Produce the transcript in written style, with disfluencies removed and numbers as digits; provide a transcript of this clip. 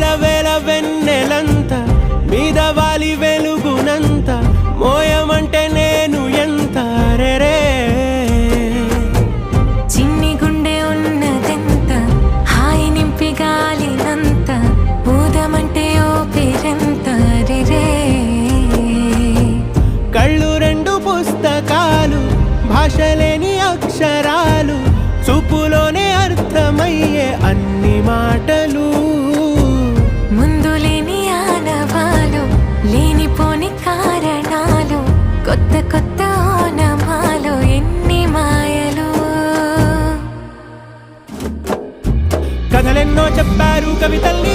వేల వేల వెన్నెలంత మీద వాలి వెలుగునంత మోయమంటే నేను ఎంత రే చిన్ని గుండె ఉన్నదెంత హాయి నింపి గాలినంత ఊదమంటే ఓ పేరెంత రే కళ్ళు రెండు పుస్తకాలు భాషలేని అక్షరాలు చూపులోనే అర్థమయ్యే అన్ని మాటలు ముందు లేని ఆనవాలు లేనిపోని కారణాలు కొత్త కొత్త ఓనమాలు ఎన్ని మాయలు కథలెన్నో చెప్పారు కవితల్ని